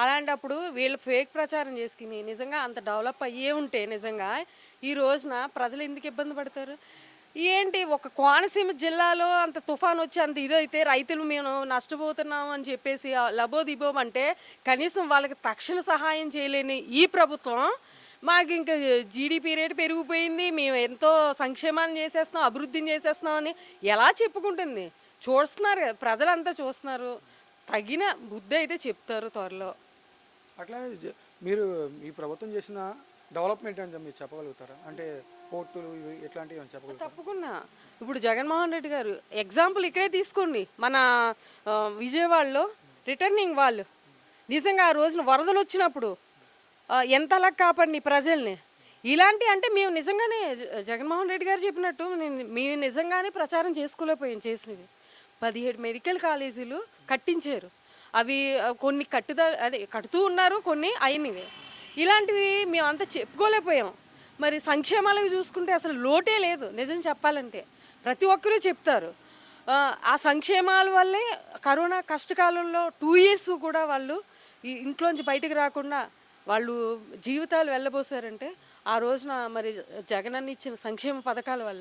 అలాంటప్పుడు వీళ్ళు ఫేక్ ప్రచారం చేసుకుని నిజంగా అంత డెవలప్ అయ్యే ఉంటే నిజంగా ఈ రోజున ప్రజలు ఎందుకు ఇబ్బంది పడతారు? ఏంటి ఒక కోనసీమ జిల్లాలో అంత తుఫాన్ వచ్చి అంత ఇదైతే రైతులు మేము నష్టపోతున్నాం అని చెప్పేసి లబోదిబోమంటే కనీసం వాళ్ళకి తక్షణ సహాయం చేయలేని ఈ ప్రభుత్వం మాకు ఇంకా జీడిపి రేటు పెరిగిపోయింది, మేము ఎంతో సంక్షేమాన్ని చేసేస్తున్నాం, అభివృద్ధిని చేసేస్తున్నాం అని ఎలా చెప్పుకుంటుంది? చూస్తున్నారు కదా, ప్రజలంతా చూస్తున్నారు. తగిన బుద్ధి అయితే చెప్తారు త్వరలో. అట్లానే మీరు ఈ ప్రభుత్వం చేసిన డెవలప్మెంట్ అని మీరు చెప్పగలుగుతారా? అంటే పోర్టులు ఇవి ఎట్లాంటివి అని చెప్పగలుగుతారా? తప్పకుండా. ఇప్పుడు జగన్మోహన్ రెడ్డి గారు ఎగ్జాంపుల్ ఇక్కడే తీసుకోండి. మన విజయవాడలో రిటర్నింగ్ వాళ్ళు నిజంగా ఆ రోజున వరదలు వచ్చినప్పుడు ఎంతలా కాపాడి ప్రజల్ని. ఇలాంటి అంటే మేము నిజంగానే జగన్మోహన్ రెడ్డి గారు చెప్పినట్టు మేము నిజంగానే ప్రచారం చేసుకోలేకపోయాం చేసినవి. 17 మెడికల్ కాలేజీలు కట్టించారు. అవి కొన్ని అదే కడుతూ ఉన్నారు, కొన్ని అయినవి. ఇలాంటివి మేము అంతా చెప్పుకోలేకపోయాం. మరి సంక్షేమాలకు చూసుకుంటే అసలు లోటే లేదు నిజం చెప్పాలంటే. ప్రతి ఒక్కరూ చెప్తారు. ఆ సంక్షేమాల వల్లే కరోనా కష్టకాలంలో 2 years కూడా వాళ్ళు ఈ ఇంట్లోంచి బయటకు రాకుండా వాళ్ళు జీవితాలు వెళ్ళబోసారంటే ఆ రోజున మరి జగనన్న ఇచ్చిన సంక్షేమ పథకాల వల్ల.